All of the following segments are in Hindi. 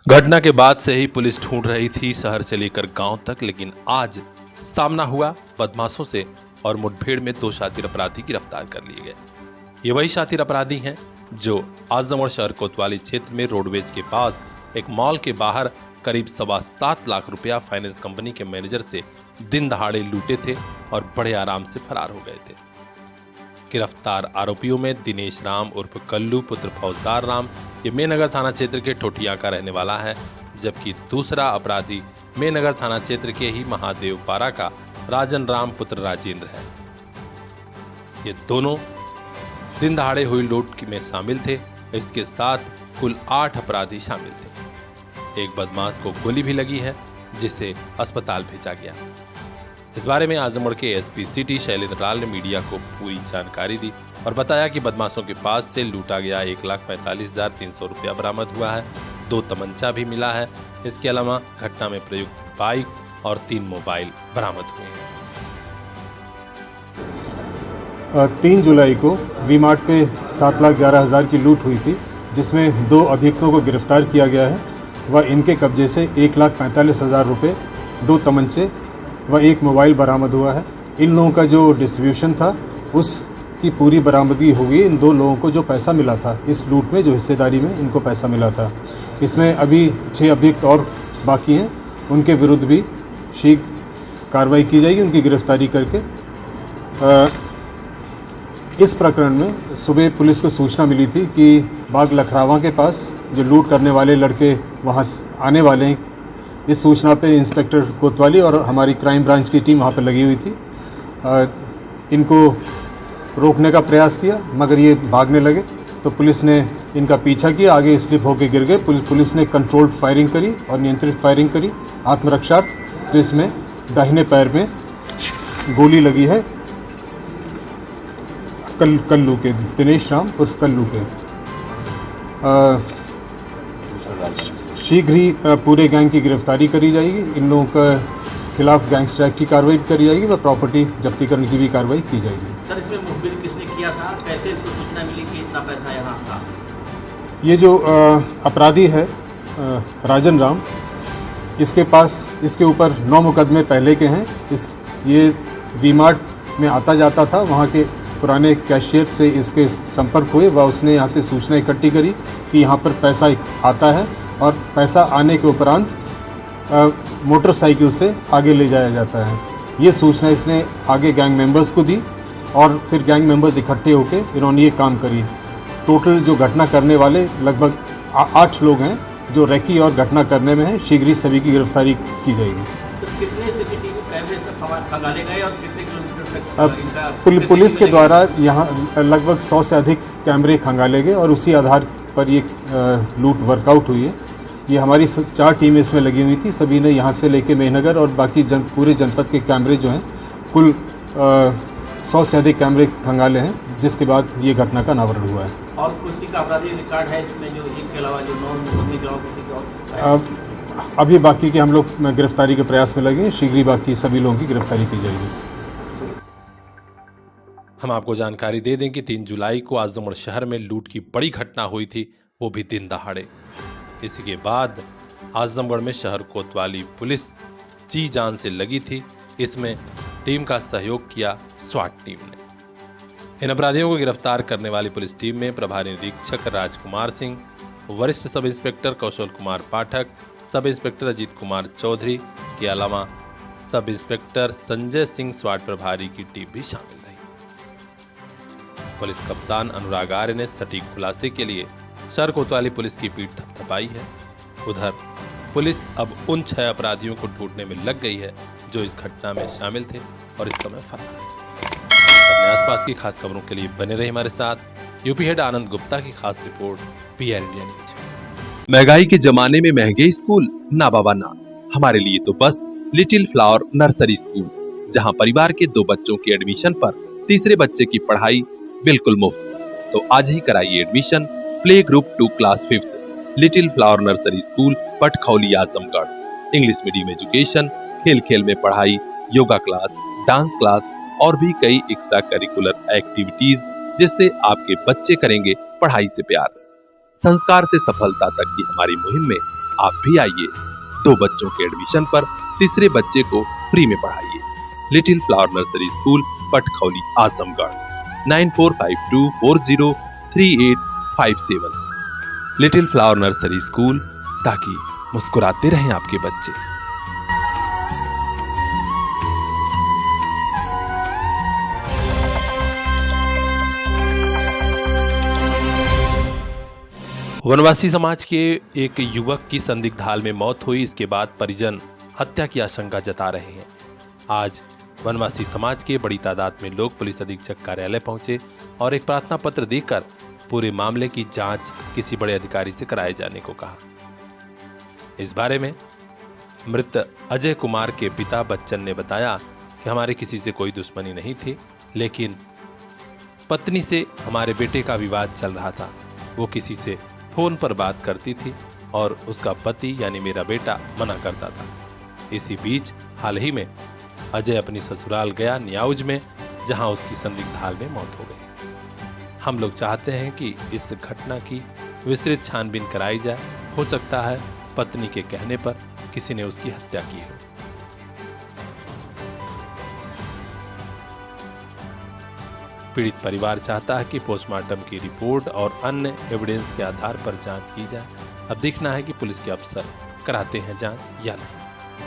घटना के बाद से ही पुलिस ढूंढ रही थी शहर से लेकर गांव तक, लेकिन आज सामना हुआ बदमाशों से और मुठभेड़ में 2 शातिर अपराधी गिरफ्तार कर लिए गए। ये वही शातिर अपराधी हैं जो आजमगढ़ शहर कोतवाली क्षेत्र में रोडवेज के पास एक मॉल के बाहर करीब 7.25 लाख रुपया फाइनेंस कंपनी के मैनेजर से दिन दहाड़े लूटे थे और बड़े आराम से फरार हो गए थे। गिरफ्तार आरोपियों में दिनेश राम उर्फ कल्लू पुत्र फौजदार राम, ये मेनगर थाना क्षेत्र के ठोठिया का रहने वाला है, जबकि दूसरा अपराधी मेनगर थाना क्षेत्र के ही महादेव पारा का राजन राम पुत्र राजेंद्र है। ये दोनों दिन दहाड़े हुई लूट में शामिल थे। इसके साथ कुल 8 अपराधी शामिल थे। एक बदमाश को गोली भी लगी है, जिसे अस्पताल भेजा गया। इस बारे में आजमगढ़ के एसपी सिटी शैलेंद्र लाल ने मीडिया को पूरी जानकारी दी और बताया कि बदमाशों के पास से लूटा गया 1,45,300 रुपया बरामद हुआ है। 2 तमंचा भी मिला है। इसके अलावा घटना में प्रयुक्त बाइक और 3 मोबाइल बरामद हुए हैं। 3 जुलाई को वी मार्ट पे 7,11,000 की लूट हुई थी, जिसमें 2 अभियुक्तों को गिरफ्तार किया गया है। वह इनके कब्जे से 1,45,000 रुपये, 2 तमंचे व 1 मोबाइल बरामद हुआ है। इन लोगों का जो डिस्ट्रीब्यूशन था उसकी पूरी बरामदगी होगी। इन 2 लोगों को जो पैसा मिला था इस लूट में, जो हिस्सेदारी में इनको पैसा मिला था, इसमें अभी 6 अभियुक्त और बाकी हैं। उनके विरुद्ध भी शीघ्र कार्रवाई की जाएगी, उनकी गिरफ्तारी करके। इस प्रकरण में सुबह पुलिस को सूचना मिली थी कि बाग लखरावा के पास जो लूट करने वाले लड़के वहाँ आने वाले हैं। इस सूचना पे इंस्पेक्टर कोतवाली और हमारी क्राइम ब्रांच की टीम वहाँ पर लगी हुई थी। इनको रोकने का प्रयास किया, मगर ये भागने लगे तो पुलिस ने इनका पीछा किया। आगे स्लिप होकर गिर गए। पुलिस ने कंट्रोल्ड फायरिंग करी और नियंत्रित फायरिंग करी आत्मरक्षार्थ। तो इसमें दाहिने पैर में गोली लगी है कल्लू के, दिनेश राम उर्फ कल्लू के। शीघ्र ही पूरे गैंग की गिरफ्तारी करी जाएगी। इन लोगों के खिलाफ गैंगस्टर एक्ट की कार्रवाई करी जाएगी व प्रॉपर्टी जब्ती करने की भी कार्रवाई की जाएगी। सर, इसमें मुखबिर किसने किया था? कैसे इसको सूचना मिली कि इतना पैसा यहाँ था? ये जो अपराधी है राजन राम, इसके पास इसके ऊपर 9 मुकदमे पहले के हैं। ये वी मार्ट में आता जाता था। वहाँ के पुराने कैशियर से इसके संपर्क हुए व उसने यहाँ से सूचना इकट्ठी करी कि यहाँ पर पैसा आता है और पैसा आने के उपरांत मोटरसाइकिल से आगे ले जाया जाता है। ये सूचना इसने आगे गैंग मेंबर्स को दी और फिर गैंग मेंबर्स इकट्ठे होकर इन्होंने ये काम करी। टोटल जो घटना करने वाले लगभग 8 लोग हैं जो रेकी और घटना करने में हैं। शीघ्र ही सभी की गिरफ्तारी की जाएगी। तो कितने सीसीटीवी कैमरे खंगाले गए और कितने किलोमीटर तक पुलिस के द्वारा यहाँ लगभग 100 से अधिक कैमरे खंगाले गए और उसी आधार पर ये लूट वर्कआउट हुई है। ये हमारी 4 टीमें इसमें लगी हुई थी। सभी ने यहाँ से लेके मेहनगर और बाकी पूरे जनपद के कैमरे जो हैं, कुल 100 से अधिक कैमरे खंगाले हैं, जिसके बाद ये घटना का अनावरण हुआ है। और किसी का आपराधिक रिकॉर्ड है इसमें, जो एक के अलावा जो 9 मुकदमे के अलावा किसी का और? अभी बाकी के हम लोग गिरफ्तारी के प्रयास में लगे। शीघ्र ही बाकी सभी लोगों की गिरफ्तारी की जाएगी। हम आपको जानकारी दे दें कि 3 जुलाई को आजमगढ़ शहर में लूट की बड़ी घटना हुई थी, वो भी दिन दहाड़े। इसी के बाद आजमगढ़ में शहर कोतवाली पुलिस जी जान से लगी थी। इसमें टीम का सहयोग किया स्वाट टीम ने। इन अपराधियों को गिरफ्तार करने वाली पुलिस टीम में प्रभारी निरीक्षक राजकुमार सिंह, वरिष्ठ sub inspector Kaushal Kumar Pathak, sub inspector Ajit Kumar Chaudhary के अलावा सब इंस्पेक्टर संजय सिंह स्वाट प्रभारी की टीम भी शामिल रही। पुलिस कप्तान अनुराग आर्य ने सटीक खुलासे के लिए शहर कोतवाली पुलिस की पीठ थपथपाई है। उधर पुलिस अब उन 6 अपराधियों को ढूंढने में लग गई है जो इस घटना में शामिल थे और इस समय फरार है। अपने आसपास की खास खबरों के लिए बने रहे हमारे साथ। यूपी हेड आनंद गुप्ता की खास रिपोर्ट, PR इंडिया न्यूज। महंगाई के जमाने में महंगे स्कूल ना बाबा ना, हमारे लिए तो बस लिटिल फ्लावर नर्सरी स्कूल, जहां परिवार के 2 बच्चों के एडमिशन पर तीसरे बच्चे की पढ़ाई बिल्कुल मुफ्त। तो आज ही कराइए admission play group 2 class 5th little flower nursery school Patkhauli Azamgarh. English medium education, खेल खेल में पढ़ाई, योगा क्लास, डांस क्लास और भी कई एक्स्ट्रा करिकुलर एक्टिविटीज, जिससे आपके बच्चे करेंगे पढ़ाई से प्यार। संस्कार से सफलता तक की हमारी मुहिम में आप भी आइए, 2 बच्चों के एडमिशन पर तीसरे बच्चे को फ्री में पढ़ाइए। Little flower nursery school, Patkhauli, Azamgarh. 9452403857। Little flower nursery school, ताकि मुस्कुराते रहें आपके बच्चे। वनवासी समाज के एक युवक की संदिग्ध हाल में मौत हुई। इसके बाद परिजन हत्या की आशंका जता रहे हैं। आज वनवासी समाज के बड़ी तादाद में लोग पुलिस अधीक्षक कार्यालय पहुंचे और एक प्रार्थना पत्र देकर पूरे मामले की जांच किसी बड़े अधिकारी से कराए जाने को कहा। इस बारे में मृत अजय कुमार के पिता बच्चन ने बताया कि हमारे किसी से कोई दुश्मनी नहीं थी, लेकिन पत्नी से हमारे बेटे का विवाद चल रहा था। वो किसी से फोन पर बात करती थी और उसका पति यानी मेरा बेटा मना करता था। इसी बीच हाल ही में अजय अपनी ससुराल गया नियाउज में, जहां उसकी संदिग्ध हाल में मौत हो गई। हम लोग चाहते हैं कि इस घटना की विस्तृत छानबीन कराई जाए। हो सकता है पत्नी के कहने पर किसी ने उसकी हत्या की हो। पीड़ित परिवार चाहता है कि पोस्टमार्टम की रिपोर्ट और अन्य एविडेंस के आधार पर जांच की जाए। अब देखना है कि पुलिस के अफसर कराते हैं जांच या नहीं।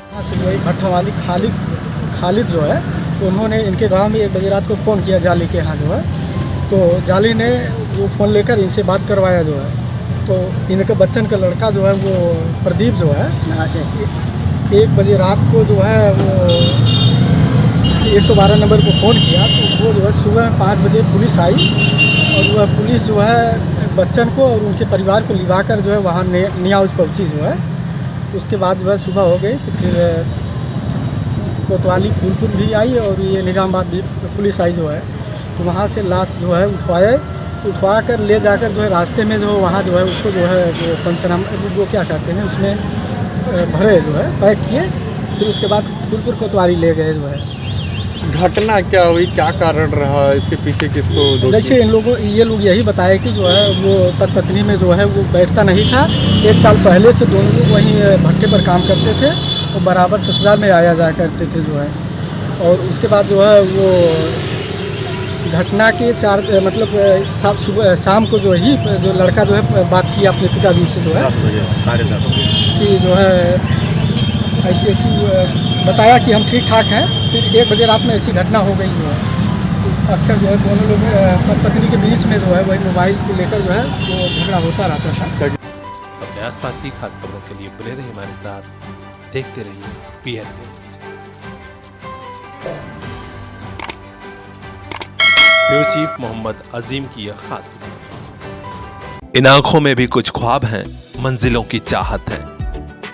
यहाँ से वही भट्टावाली खालिद जो है, तो उन्होंने इनके गांव में 1 बजे रात को फ़ोन किया जाली के यहाँ जो है, तो जाली ने वो फ़ोन लेकर इनसे बात करवाया जो है। तो इनके बच्चन का लड़का जो है वो प्रदीप जो है 1 बजे रात को जो है वो 112 नंबर को फ़ोन किया। तो वो जो है सुबह 5 बजे पुलिस आई और वह पुलिस जो है बच्चन को और उनके परिवार को लिवा कर जो है वहाँ नियाउज पहुँची जो है। उसके बाद जो है सुबह हो गई, तो फिर कोतवाली फूलपुर भी आई और ये निजामाबाद भी पुलिस आई जो है। तो वहाँ से लाश जो है उठवा कर ले जाकर जो है रास्ते में जो वहाँ जो है उसको जो है जो पंचनामा वो क्या कहते हैं उसमें भरे जो है पैक किए। फिर उसके बाद फूलपुर कोतवाली ले गए जो है। घटना क्या हुई, क्या कारण रहा, इसके पीछे किसको? देखिए ये लोग यही बताए कि जो है वो पत्नी में जो है वो बैठता नहीं था। 1 साल पहले से दोनों लोग वहीं भट्टे पर काम करते थे और बराबर ससुराल में आया जाया करते थे जो है। और उसके बाद जो है वो घटना के शाम को जो लड़का जो है बात किया अपने पिताजी से जो है 10 बजे 10:30 बजे कि जो है ऐसी बताया कि हम ठीक ठाक हैं। फिर 1 बजे रात में ऐसी घटना हो गई जो है। अक्सर जो है दोनों लोग पत्नी के बीच में जो है वही मोबाइल को लेकर जो है वो झगड़ा होता रहता था। अपने आसपास की खास खबरों के लिए बने रहिए हमारे साथ, देखते रहिए PN news. Bureau chief Mohammad Azim की यह खास रिपोर्ट। इन आंखों में भी कुछ ख्वाब हैं, मंजिलों की चाहत है।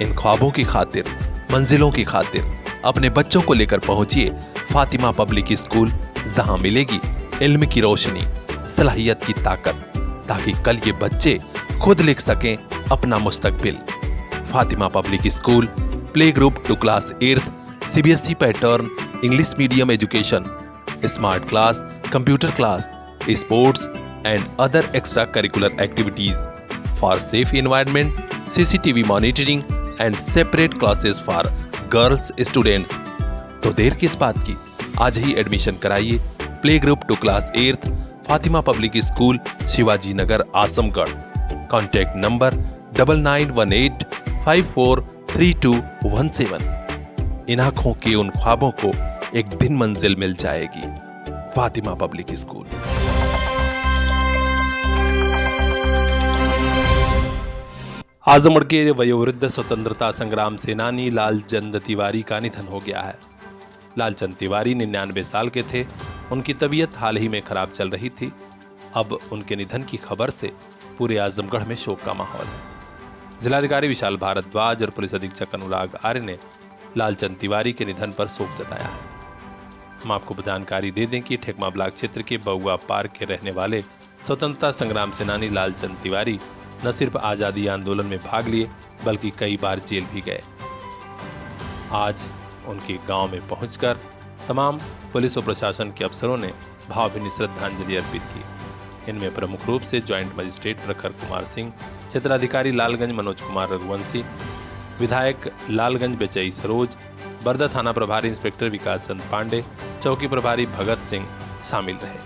इन ख्वाबों की खातिर, मंजिलों की खातिर अपने बच्चों को लेकर पहुंचिए फातिमा पब्लिक स्कूल, जहां मिलेगी इल्म की रोशनी, सलाहियत की ताकत, ताकि कल ये बच्चे खुद लिख सकें अपना मुस्तकबिल। Fatima public school, play group to class 8th, CBSE pattern, English medium education, smart class, computer class, sports and other extra curricular activities for safe environment, CCTV monitoring and separate classes for girls students. तो देर किस बात की, आज ही एडमिशन कराइए play group to class 8th, Fatima public school, Shivaji Nagar, Azamgarh. Contact number 9918543217। इन आंखों के उन ख्वाबों को एक दिन मंजिल मिल जाएगी। Fatima public school. आजमगढ़ के वयोवृद्ध स्वतंत्रता संग्राम सेनानी लालचंद तिवारी का निधन हो गया है। लालचंद तिवारी 99 साल के थे। उनकी तबीयत हाल ही में खराब चल रही थी। अब उनके निधन की खबर से पूरे आजमगढ़ में शोक का माहौल है। जिलाधिकारी विशाल भारद्वाज और पुलिस अधीक्षक अनुराग आर्य ने लालचंद तिवारी के निधन पर शोक जताया है। हम आपको जानकारी दे दें कि ठेकमा ब्लॉक क्षेत्र के बउआ पार्क के रहने वाले स्वतंत्रता संग्राम सेनानी लालचंद तिवारी न सिर्फ आज़ादी आंदोलन में भाग लिए बल्कि कई बार जेल भी गए। आज उनके गांव में पहुंचकर तमाम पुलिस और प्रशासन के अफसरों ने भावभीनी श्रद्धांजलि अर्पित की। इनमें प्रमुख रूप से ज्वाइंट मजिस्ट्रेट प्रखर कुमार सिंह, क्षेत्राधिकारी लालगंज मनोज कुमार रघुवंशी, विधायक लालगंज बेचई सरोज, बरदा थाना प्रभारी इंस्पेक्टर विकास चंद पांडे, चौकी प्रभारी भगत सिंह शामिल रहे।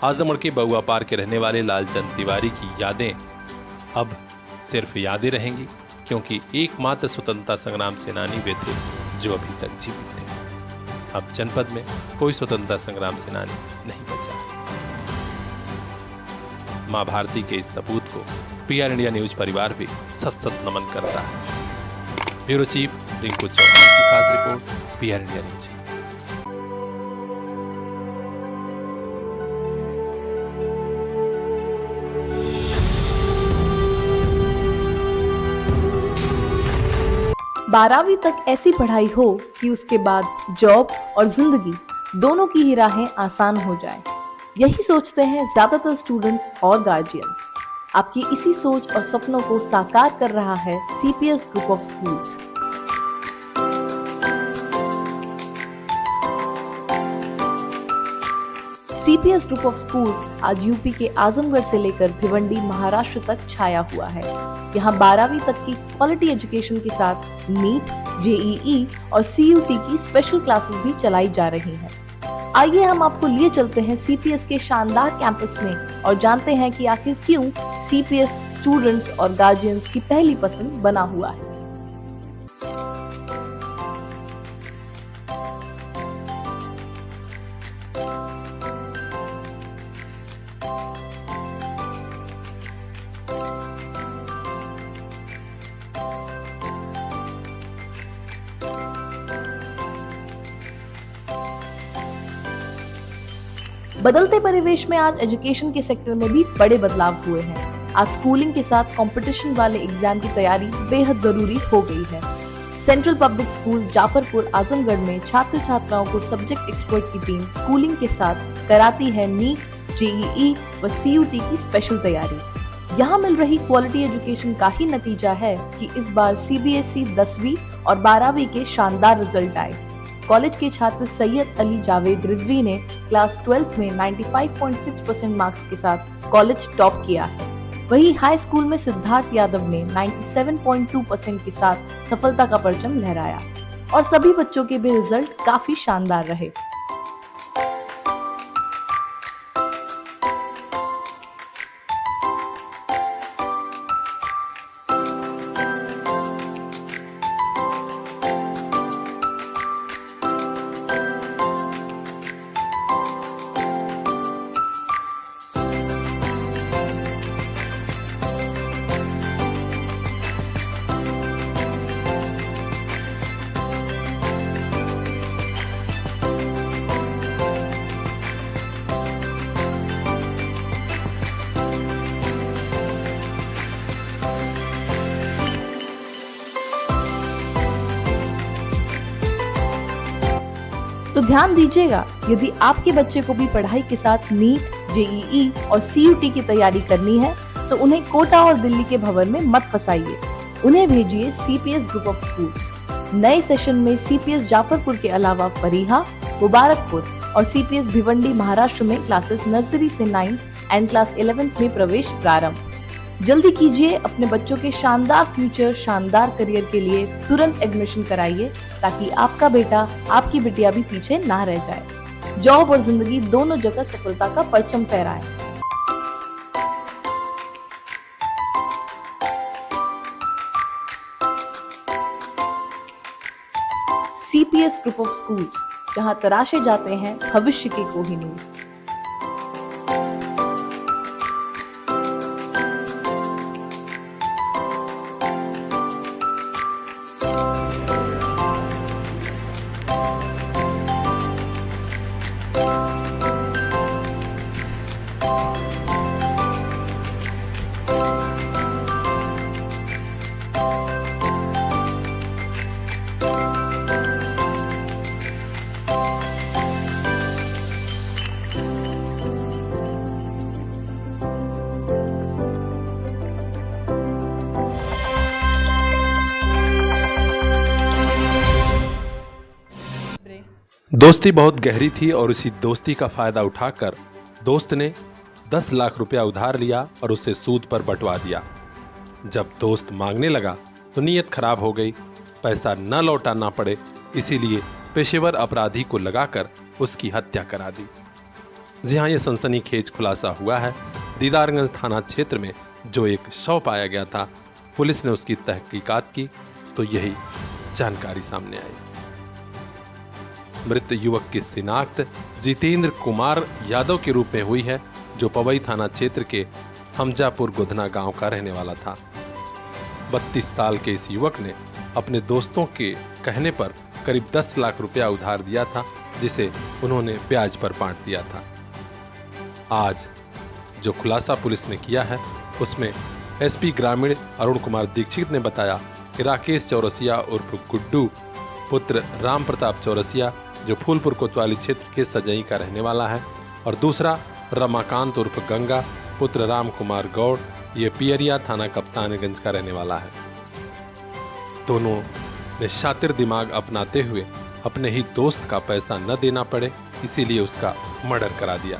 आजमगढ़ के बहुआ पार के रहने वाले लालचंद तिवारी की यादें अब सिर्फ यादें रहेंगी, क्योंकि एकमात्र स्वतंत्रता संग्राम सेनानी वे थे जो अभी तक जीवित थे। अब जनपद में कोई स्वतंत्रता संग्राम सेनानी नहीं बचा। मां भारती के इस सपूत को पीआर इंडिया न्यूज परिवार भी सत सत नमन करता है। ब्यूरो चीफ रिंकू चौहान की खास रिपोर्ट, पीआर इंडिया न्यूज। बारहवीं तक ऐसी पढ़ाई हो कि उसके बाद जॉब और जिंदगी दोनों की ही राहें आसान हो जाएं। यही सोचते हैं ज्यादातर स्टूडेंट्स और गार्जियंस। आपकी इसी सोच और सपनों को साकार कर रहा है CPS group of schools. CPS group of schools आज यूपी के आजमगढ़ से लेकर भिवंडी महाराष्ट्र तक छाया हुआ है। यहाँ 12वीं तक की क्वालिटी एजुकेशन के साथ नीट, जेईई और सीयूटी की स्पेशल क्लासेस भी चलाई जा रही हैं। आइए हम आपको लिए चलते हैं सीपीएस के शानदार कैंपस में और जानते हैं कि आखिर क्यों सीपीएस स्टूडेंट्स और गार्जियंस की पहली पसंद बना हुआ है। बदलते परिवेश में आज एजुकेशन के सेक्टर में भी बड़े बदलाव हुए हैं। आज स्कूलिंग के साथ कंपटीशन वाले एग्जाम की तैयारी बेहद जरूरी हो गई है। Central public school Jafarpur Azamgarh में छात्र छात्राओं को सब्जेक्ट एक्सपर्ट की टीम स्कूलिंग के साथ कराती है नीट, जेईई व सीयूटी की स्पेशल तैयारी। यहाँ मिल रही क्वालिटी एजुकेशन का ही नतीजा है कि इस बार सीबीएसई 10वीं और 12वीं के शानदार रिजल्ट आए। कॉलेज के छात्र सैयद अली जावेद रिजवी ने क्लास 12 में 95.6% मार्क्स के साथ कॉलेज टॉप किया है। वहीं हाई स्कूल में सिद्धार्थ यादव ने 97.2% के साथ सफलता का परचम लहराया और सभी बच्चों के भी रिजल्ट काफी शानदार रहे। तो ध्यान दीजिएगा, यदि आपके बच्चे को भी पढ़ाई के साथ नीट, जेईई और सीयूटी की तैयारी करनी है तो उन्हें कोटा और दिल्ली के भवन में मत फंसाइए। उन्हें भेजिए सीपीएस ग्रुप ऑफ स्कूल्स। नए सेशन में सीपीएस जाफरपुर के अलावा फरीहा, मुबारकपुर और सीपीएस भिवंडी महाराष्ट्र में क्लासेस नर्सरी से 9 एंड क्लास 11th में प्रवेश प्रारंभ। जल्दी कीजिए, अपने बच्चों के शानदार फ्यूचर, शानदार करियर के लिए तुरंत एडमिशन कराइए ताकि आपका बेटा, आपकी बिटिया भी पीछे ना रह जाए। जॉब और जिंदगी दोनों जगह सफलता का परचम फहराएं। CPS ग्रुप ऑफ स्कूल्स, जहां तराशे जाते हैं भविष्य के कोहिनूर। दोस्ती बहुत गहरी थी और उसी दोस्ती का फायदा उठाकर दोस्त ने 10 लाख रुपया उधार लिया और उसे सूद पर बंटवा दिया। जब दोस्त मांगने लगा तो नीयत खराब हो गई, पैसा न लौटाना पड़े इसीलिए पेशेवर अपराधी को लगाकर उसकी हत्या करा दी। जी हाँ, ये सनसनीखेज खुलासा हुआ है। दीदारगंज थाना क्षेत्र में जो एक शव पाया गया था, पुलिस ने उसकी तहकीकात की तो यही जानकारी सामने आई। मृत युवक की शिनाख्त जितेंद्र कुमार यादव के रूप में हुई है, जो पवई थाना क्षेत्र के हमजापुर गुधना गांव का रहने वाला था। 32 साल के इस युवक ने अपने दोस्तों के कहने पर करीब 10 लाख रुपया उधार दिया था, जिसे उन्होंने ब्याज पर बांट दिया था। आज जो खुलासा पुलिस ने किया है उसमें एसपी ग्रामीण अरुण कुमार दीक्षित ने बताया कि राकेश चौरसिया उर्फ गुड्डू पुत्र राम प्रताप चौरसिया, जो फूलपुर कोतवाली क्षेत्र के सजई का रहने वाला है, और दूसरा रमाकांत उर्फ गंगा पुत्र राम कुमार गौड़, ये पियरिया थाना कप्तानगंज का रहने वाला है। दोनों ने शातिर दिमाग अपनाते हुए अपने ही दोस्त का पैसा न देना पड़े इसीलिए उसका मर्डर करा दिया।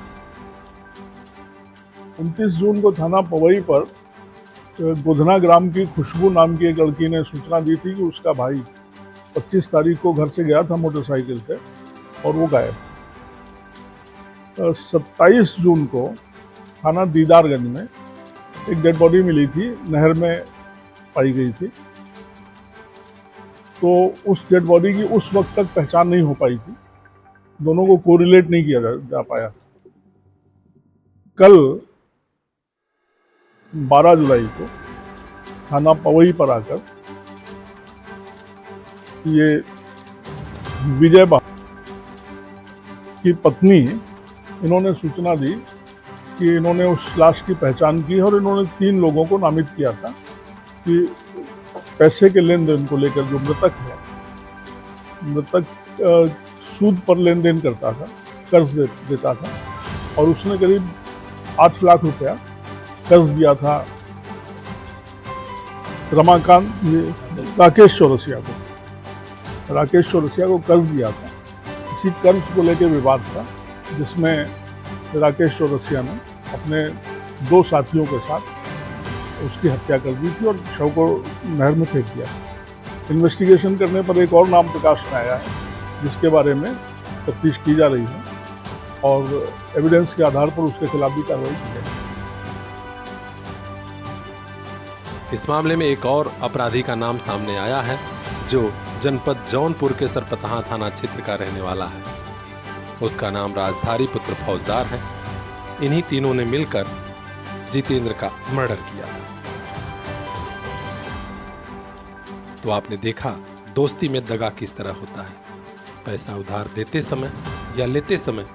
29 जून को थाना पवई पर गुधना ग्राम की खुशबू नाम की एक लड़की ने सूचना दी थी कि उसका भाई 25 तारीख को घर से गया था मोटरसाइकिल से और वो गायब। 27 जून को थाना दीदारगंज में एक डेड बॉडी मिली थी, नहर में पाई गई थी। तो उस डेड बॉडी की उस वक्त तक पहचान नहीं हो पाई थी, दोनों को कोरिलेट नहीं किया जा पाया। कल 12 जुलाई को थाना पवई पर आकर ये विजय की पत्नी, इन्होंने सूचना दी कि इन्होंने उस लाश की पहचान की और इन्होंने 3 लोगों को नामित किया था कि पैसे के लेन देन को लेकर जो मृतक सूद पर लेन देन करता था, कर्ज देता था, और उसने करीब 8 लाख रुपया कर्ज दिया था राकेश चौरसिया को कर्ज दिया था। इसी कर्ज को लेकर विवाद था, जिसमें राकेश चौरसिया ने अपने 2 साथियों के साथ उसकी हत्या कर दी थी और शव को नहर में फेंक दिया। इन्वेस्टिगेशन करने पर एक और नाम प्रकाश में आया है, जिसके बारे में तफ्तीश की जा रही है और एविडेंस के आधार पर उसके खिलाफ भी कार्रवाई की जाएगी। इस मामले में एक और अपराधी का नाम सामने आया है, जो जनपद जौनपुर के सरपतहा थाना क्षेत्र का रहने वाला है। उसका नाम राजधारी पुत्र फौजदार है। इन्हीं तीनों ने मिलकर जितेंद्र का मर्डर किया। तो आपने देखा दोस्ती में दगा किस तरह होता है। पैसा उधार देते समय या लेते समय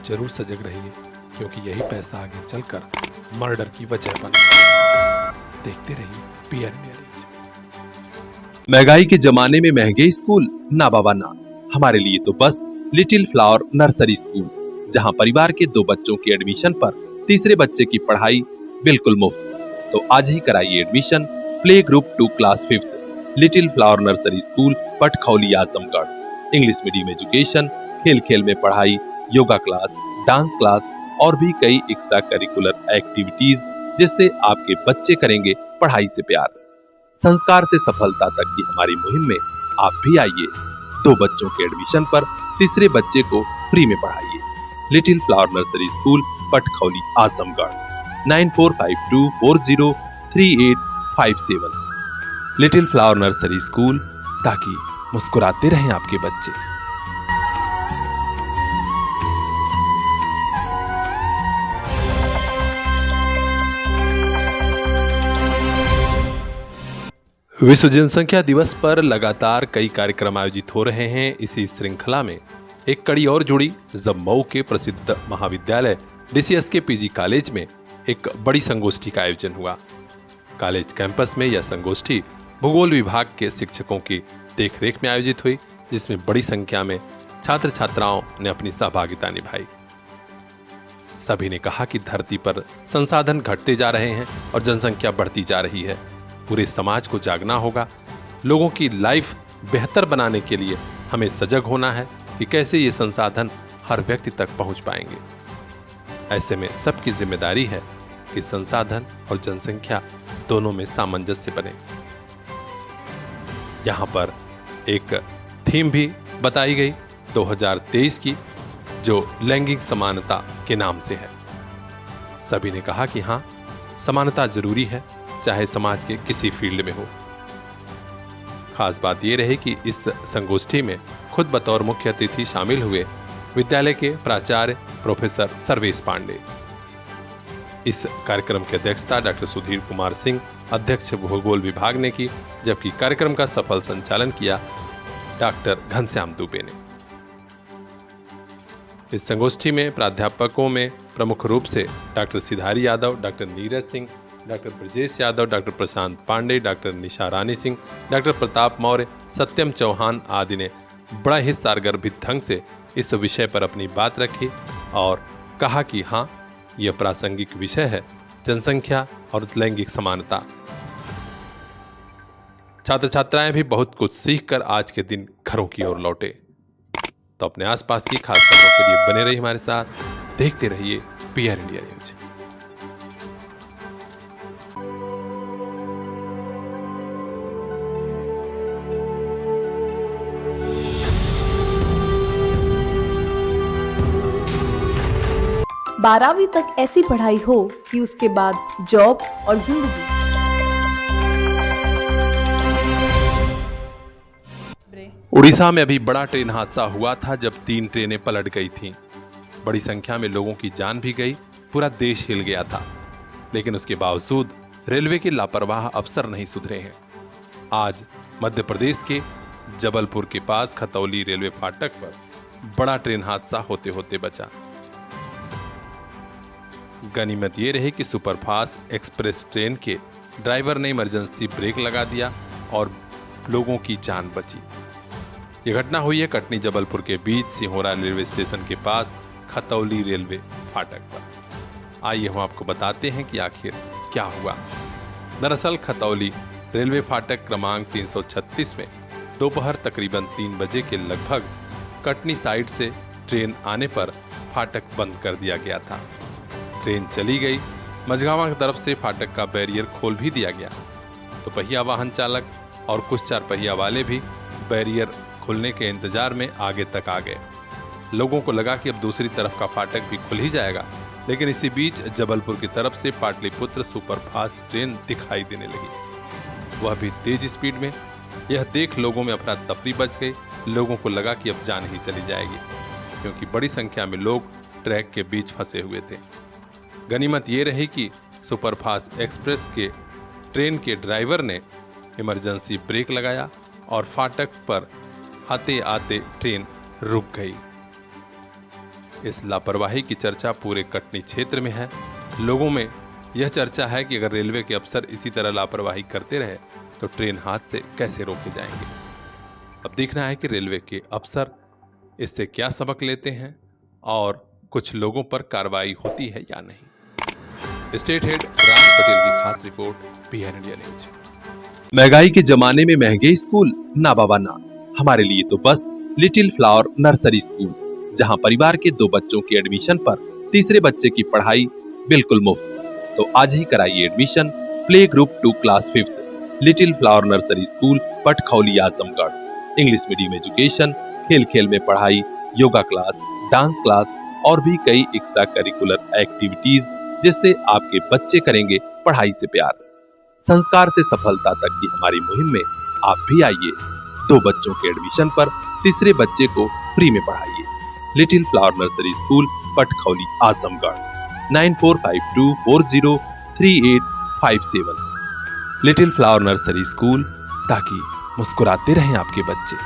जरूर सजग रहिए, क्योंकि यही पैसा आगे चलकर मर्डर की वजह बना। देखते रहिए पीआर मैरिज। महंगाई के जमाने में महंगे स्कूल ना बाबा ना, हमारे लिए तो बस लिटिल फ्लावर नर्सरी स्कूल, जहां परिवार के 2 बच्चों की एडमिशन पर तीसरे बच्चे की पढ़ाई बिल्कुल मुफ्त। तो आज ही कराइए admission play group 2 class 5th little flower nursery school Patkhauli Azamgarh. English medium education, खेल खेल में पढ़ाई, योगा क्लास, डांस क्लास, और भी कई एक्स्ट्रा करिकुलर एक्टिविटीज जिससे आपके बच्चे करेंगे पढ़ाई से प्यार। संस्कार से सफलता तक की हमारी मुहिम में आप भी आइए। 2 बच्चों के एडमिशन पर तीसरे बच्चे को फ्री में पढ़ाइए। Little flower nursery school, Patkhauli, Azamgarh. 9452403857। Little flower nursery school, ताकि मुस्कुराते रहें आपके बच्चे। विश्व जनसंख्या दिवस पर लगातार कई कार्यक्रम आयोजित हो रहे हैं। इसी श्रृंखला में एक कड़ी और जुड़ी जब मऊ के प्रसिद्ध महाविद्यालय DCS के PG कॉलेज में एक बड़ी संगोष्ठी का आयोजन हुआ। कॉलेज कैंपस में यह संगोष्ठी भूगोल विभाग के शिक्षकों की देखरेख में आयोजित हुई, जिसमें बड़ी संख्या में छात्र छात्राओं ने अपनी सहभागिता निभाई। सभी ने कहा कि धरती पर संसाधन घटते जा रहे हैं और जनसंख्या बढ़ती जा रही है। पूरे समाज को जागना होगा। लोगों की लाइफ बेहतर बनाने के लिए हमें सजग होना है कि कैसे ये संसाधन हर व्यक्ति तक पहुंच पाएंगे। ऐसे में सबकी जिम्मेदारी है कि संसाधन और जनसंख्या दोनों में सामंजस्य बने। यहां पर एक थीम भी बताई गई 2023 की, जो लैंगिक समानता के नाम से है। सभी ने कहा कि हां, समानता जरूरी है, चाहे समाज के किसी फील्ड में हो। खास बात यह रही कि इस संगोष्ठी में खुद बतौर मुख्य अतिथि शामिल हुए विद्यालय के प्राचार्य प्रोफेसर सर्वेश पांडे। इस कार्यक्रम की अध्यक्षता डॉक्टर सुधीर कुमार सिंह, अध्यक्ष भूगोल विभाग ने की, जबकि कार्यक्रम का सफल संचालन किया डॉक्टर घनश्याम दुबे ने। इस संगोष्ठी में प्राध्यापकों में प्रमुख रूप से doctor Sidhari Yadav, doctor Neeraj Singh, doctor Brajesh Yadav, doctor Prashant Pandey, doctor Nisha Rani Singh, doctor Pratap Maurya, Satyam Chauhan आदि ने बड़ा ही सारगर्भित ढंग से इस विषय पर अपनी बात रखी और कहा कि हाँ, यह प्रासंगिक विषय है, जनसंख्या और लैंगिक समानता। छात्र छात्राएं भी बहुत कुछ सीखकर आज के दिन घरों की ओर लौटे। तो अपने आसपास की खास खबरों के लिए बने रहिए हमारे साथ, देखते रहिए PR इंडिया न्यूज। बारहवीं तक ऐसी पढ़ाई हो कि उसके बाद जॉब और जिंदगी। उड़ीसा में अभी बड़ा ट्रेन हादसा हुआ था, जब 3 ट्रेनें पलट गई थीं। बड़ी संख्या में लोगों की जान भी गई, पूरा देश हिल गया था। लेकिन उसके बावजूद रेलवे के लापरवाह अफसर नहीं सुधरे हैं। आज मध्य प्रदेश के जबलपुर के पास खतौली रेलवे फाटक पर बड़ा ट्रेन हादसा होते होते बचा। गनीमत ये रही कि सुपरफास्ट एक्सप्रेस ट्रेन के ड्राइवर ने इमरजेंसी ब्रेक लगा दिया और लोगों की जान बची। यह घटना हुई है कटनी जबलपुर के बीच सिहोरा रेलवे स्टेशन के पास खतौली रेलवे फाटक पर। आइए हम आपको बताते हैं कि आखिर क्या हुआ। दरअसल खतौली रेलवे फाटक क्रमांक 336 में दोपहर तकरीबन 3 बजे के लगभग कटनी साइड से ट्रेन आने पर फाटक बंद कर दिया गया था। ट्रेन चली गई, मझगांव की तरफ से फाटक का बैरियर खोल भी दिया गया। तो पहिया वाहन चालक और कुछ 4 पहिया वाले भी बैरियर खुलने के इंतजार में आगे तक आ गए। लोगों को लगा कि अब दूसरी तरफ का फाटक भी खुल ही जाएगा, लेकिन इसी बीच जबलपुर की तरफ से पाटलिपुत्र सुपरफास्ट ट्रेन दिखाई देने लगी, वह भी तेज स्पीड में। यह देख लोगों में अफरा तफरी बच गई। लोगों को लगा कि अब जान ही चली जाएगी, क्योंकि बड़ी संख्या में लोग ट्रैक के बीच फंसे हुए थे। गनीमत ये रही कि सुपरफास्ट एक्सप्रेस के ट्रेन के ड्राइवर ने इमरजेंसी ब्रेक लगाया और फाटक पर आते आते ट्रेन रुक गई। इस लापरवाही की चर्चा पूरे कटनी क्षेत्र में है। लोगों में यह चर्चा है कि अगर रेलवे के अफसर इसी तरह लापरवाही करते रहे तो ट्रेन हाथ से कैसे रोके जाएंगे। अब देखना है कि रेलवे के अफसर इससे क्या सबक लेते हैं और कुछ लोगों पर कार्रवाई होती है या नहीं। स्टेट हेड राज पटेल की खास रिपोर्ट, PR इंडिया न्यूज। महंगाई के जमाने में महंगे स्कूल ना बाबा ना, हमारे लिए तो बस लिटिल फ्लावर नर्सरी स्कूल, जहां परिवार के 2 बच्चों के एडमिशन पर तीसरे बच्चे की पढ़ाई बिल्कुल मुफ्त। तो आज ही कराइए admission play group 2 class 5th little flower nursery school Patkhauli Azamgarh. English medium education, खेल खेल में पढ़ाई, योगा क्लास, डांस क्लास और भी कई एक्स्ट्रा करिकुलर एक्टिविटीज जिससे आपके बच्चे करेंगे पढ़ाई से प्यार। संस्कार से सफलता तक की हमारी मुहिम में आप भी आइए। 2 बच्चों के एडमिशन पर तीसरे बच्चे को फ्री में पढ़ाइए। Little flower nursery school Patkhauli Azamgarh 9452403857। Little flower nursery school, ताकि मुस्कुराते रहें आपके बच्चे।